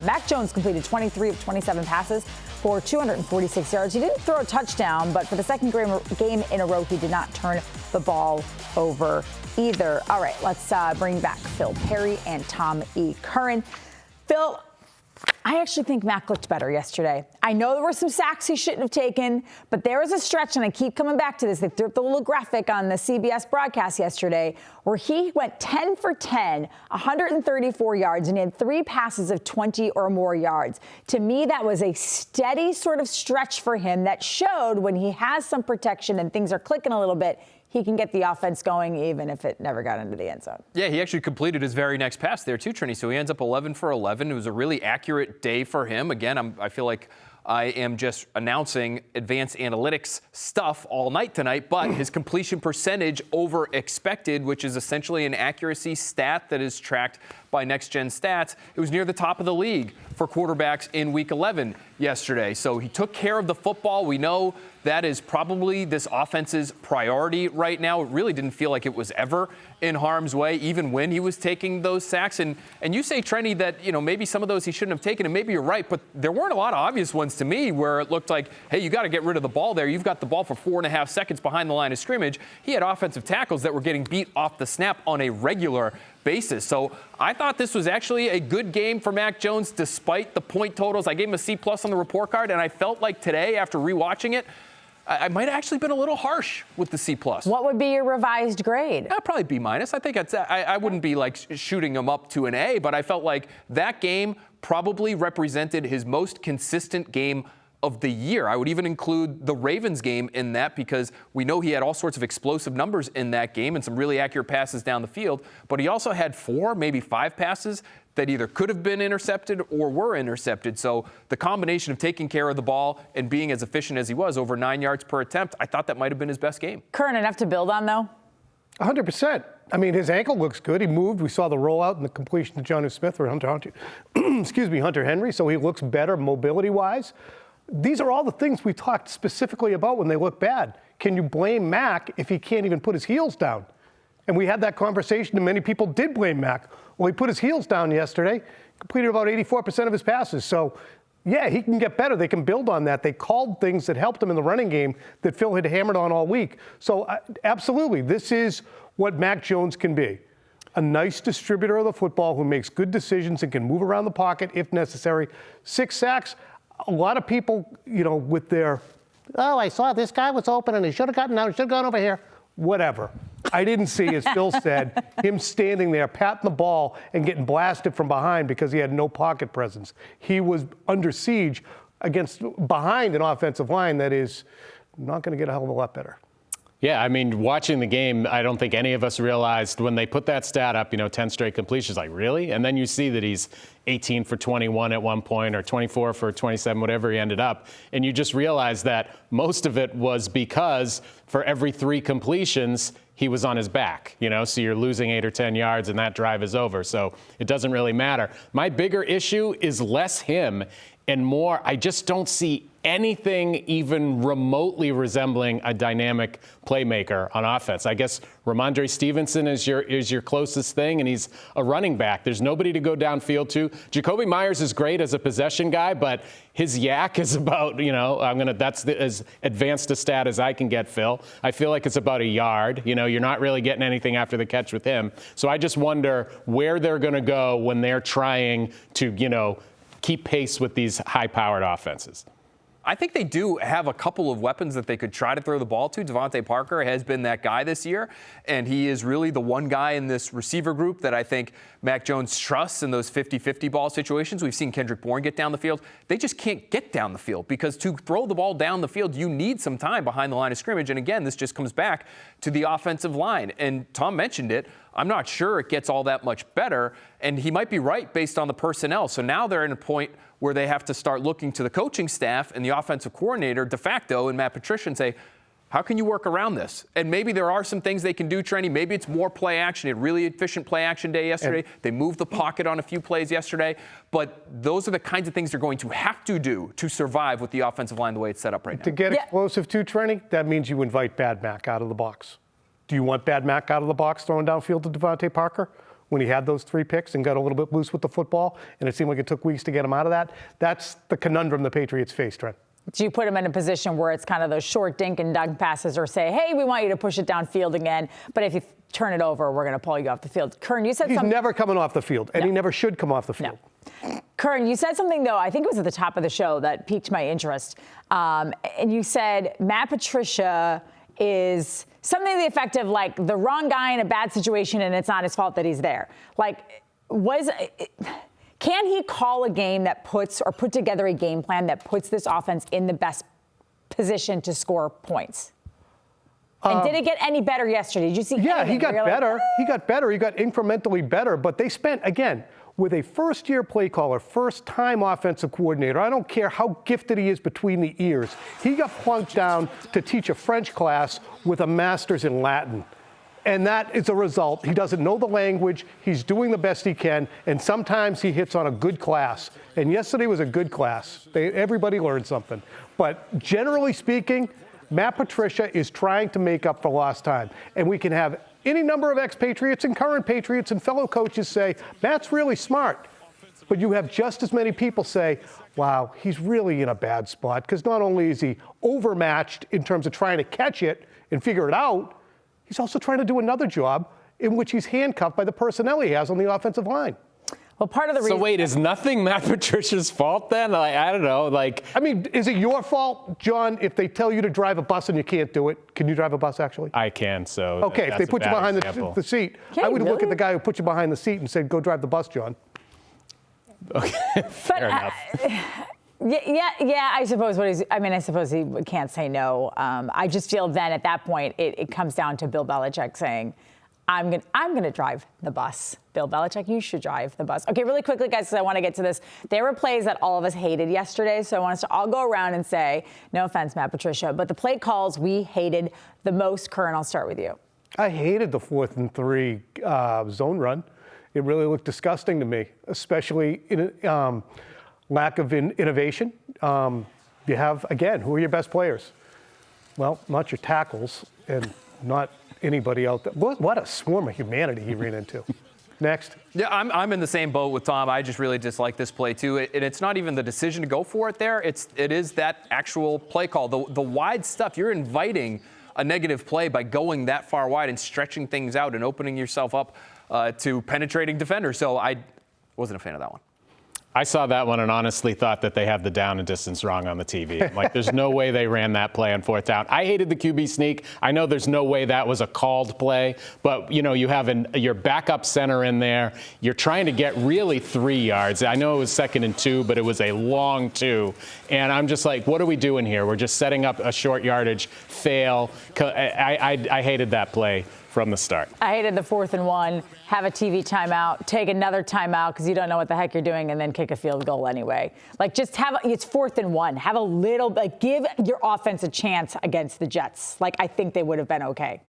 Mac Jones completed 23 of 27 passes for 246 yards. He didn't throw a touchdown, but for the second game in a row, he did not turn the ball over either. All right, let's bring back Phil Perry and Tom E. Curran. Phil, I actually think Mac looked better yesterday. I know there were some sacks he shouldn't have taken, but there was a stretch, and I keep coming back to this. They threw up the little graphic on the CBS broadcast yesterday where he went 10 for 10, 134 yards, and he had 3 passes of 20 or more yards. To me, that was a steady sort of stretch for him that showed when he has some protection and things are clicking a little bit, he can get the offense going even if it never got into the end zone. Yeah, he actually completed his very next pass there too, Trenni. So he ends up 11 for 11. It was a really accurate day for him. Again, I feel like I am just announcing advanced analytics stuff all night tonight, but his completion percentage over expected, which is essentially an accuracy stat that is tracked by Next Gen Stats, it was near the top of the league for quarterbacks in Week 11 yesterday. So he took care of the football. We know that is probably this offense's priority right now. It really didn't feel like it was ever in harm's way, even when he was taking those sacks. And you say, Trenni, that maybe some of those he shouldn't have taken, and maybe you're right, but there weren't a lot of obvious ones to me where it looked like, hey, you got to get rid of the ball there. You've got the ball for 4.5 seconds behind the line of scrimmage. He had offensive tackles that were getting beat off the snap on a regular basis. So I thought this was actually a good game for Mac Jones despite the point totals. I gave him a C+ on the report card, and I felt like today, after rewatching it, I might have actually been a little harsh with the C+. What would be your revised grade? Probably B-. I think I wouldn't be like shooting him up to an A, but I felt like that game probably represented his most consistent game of the year. I would even include the Ravens game in that because we know he had all sorts of explosive numbers in that game and some really accurate passes down the field, but he also had 4, maybe 5 passes that either could have been intercepted or were intercepted. So the combination of taking care of the ball and being as efficient as he was, over 9 yards per attempt, I thought that might have been his best game. Curran, enough to build on, though? 100%. I mean, his ankle looks good. He moved. We saw the rollout and the completion to Jonnu Smith or Hunter Henry, so he looks better mobility-wise. These are all the things we talked specifically about when they look bad. Can you blame Mac if he can't even put his heels down? And we had that conversation, and many people did blame Mac. Well, he put his heels down yesterday, completed about 84% of his passes. So, yeah, he can get better. They can build on that. They called things that helped him in the running game that Phil had hammered on all week. So, absolutely, this is what Mac Jones can be. A nice distributor of the football who makes good decisions and can move around the pocket if necessary. 6 sacks. A lot of people, with their, I saw this guy was open and he should have gotten out, he should have gone over here. Whatever. I didn't see, as Phil said, him standing there patting the ball and getting blasted from behind because he had no pocket presence. He was under siege behind an offensive line that is not going to get a hell of a lot better. Yeah, I mean, watching the game, I don't think any of us realized when they put that stat up, 10 straight completions, like, really? And then you see that he's 18 for 21 at one point or 24 for 27, whatever he ended up. And you just realize that most of it was because for every 3 completions, he was on his back, so you're losing 8 or 10 yards and that drive is over. So it doesn't really matter. My bigger issue is less him and more, I just don't see anything even remotely resembling a dynamic playmaker on offense. I guess Ramondre Stevenson is your closest thing, and he's a running back. There's nobody to go downfield to. Jacoby Myers is great as a possession guy, but his yak is about, that's as advanced a stat as I can get, Phil. I feel like it's about a yard. You're not really getting anything after the catch with him. So I just wonder where they're going to go when they're trying to, keep pace with these high-powered offenses. I think they do have a couple of weapons that they could try to throw the ball to. Devontae Parker has been that guy this year, and he is really the one guy in this receiver group that I think Mac Jones trusts in those 50-50 ball situations. We've seen Kendrick Bourne get down the field. They just can't get down the field because to throw the ball down the field, you need some time behind the line of scrimmage. And again, this just comes back to the offensive line. And Tom mentioned it. I'm not sure it gets all that much better, and he might be right based on the personnel. So now they're in a point where they have to start looking to the coaching staff and the offensive coordinator de facto and Matt Patricia and say, how can you work around this? And maybe there are some things they can do, Trenni. Maybe it's more play action. They had really efficient play action day yesterday. They moved the pocket on a few plays yesterday. But those are the kinds of things they're going to have to do to survive with the offensive line the way it's set up right now. To get explosive too, Trenni, that means you invite Bad Mac out of the box. Do you want Bad Mac out of the box throwing downfield to Devontae Parker? when he had those 3 picks and got a little bit loose with the football, and it seemed like it took weeks to get him out of that. That's the conundrum the Patriots face, Trent. Do you put him in a position where it's kind of those short dink and dunk passes, or say, hey, we want you to push it downfield again, but if you turn it over, we're going to pull you off the field? Curran, you said He's something. never coming off the field, and he never should come off the field. No. Curran, you said something, though, I think it was at the top of the show that piqued my interest. And you said Matt Patricia is something to the effect of, like, the wrong guy in a bad situation and it's not his fault that he's there. Like, can he call a game that put together a game plan that puts this offense in the best position to score points? And did it get any better yesterday? Did you see? Yeah, he got better. Like, He got better. He got incrementally better. But they spent, again, with a first-year play caller, first-time offensive coordinator, I don't care how gifted he is between the ears, he got plunked down to teach a French class with a master's in Latin. And that is a result. He doesn't know the language. He's doing the best he can. And sometimes he hits on a good class. And yesterday was a good class. Everybody learned something. But generally speaking, Matt Patricia is trying to make up for lost time. And we can have any number of expatriates and current Patriots and fellow coaches say, Matt's really smart. But you have just as many people say, wow, he's really in a bad spot. Because not only is he overmatched in terms of trying to catch it and figure it out, he's also trying to do another job in which he's handcuffed by the personnel he has on the offensive line. well, part of the reason. So wait, is nothing Matt Patricia's fault then? Like, I don't know. Like, I mean, is it your fault, John, if they tell you to drive a bus and you can't do it? Can you drive a bus, actually? I can, so. Okay, if they put you behind the seat, Can I you would look really? at the guy who put you behind the seat and say, go drive the bus, John. Okay, fair enough. Yeah. I suppose he can't say no. I just feel then at that point it comes down to Bill Belichick saying, I'm gonna drive the bus. Bill Belichick, you should drive the bus. Okay, really quickly, guys, because I want to get to this. There were plays that all of us hated yesterday, so I want us to all go around and say, no offense, Matt Patricia, but the play calls we hated the most. Curran, I'll start with you. I hated the 4th and 3 zone run. It really looked disgusting to me, especially in lack of innovation. You have, again, who are your best players? Well, not your tackles and not anybody out there. What a swarm of humanity he ran into. Next. Yeah, I'm in the same boat with Tom. I just really dislike this play too. And it's not even the decision to go for it there. It is that actual play call. The wide stuff, you're inviting a negative play by going that far wide and stretching things out and opening yourself up to penetrating defenders. So I wasn't a fan of that one. I saw that one and honestly thought that they had the down and distance wrong on the TV. I'm like, there's no way they ran that play on 4th down. I hated the QB sneak. I know there's no way that was a called play, but you have your backup center in there. You're trying to get really 3 yards. I know it was 2nd and 2, but it was a long 2. And I'm just like, what are we doing here? We're just setting up a short yardage fail. I hated that play from the start. I hated the 4th and 1, have a TV timeout, take another timeout because you don't know what the heck you're doing, and then kick a field goal anyway. Like, just it's 4th and 1. Have a little, give your offense a chance against the Jets. Like, I think they would have been okay.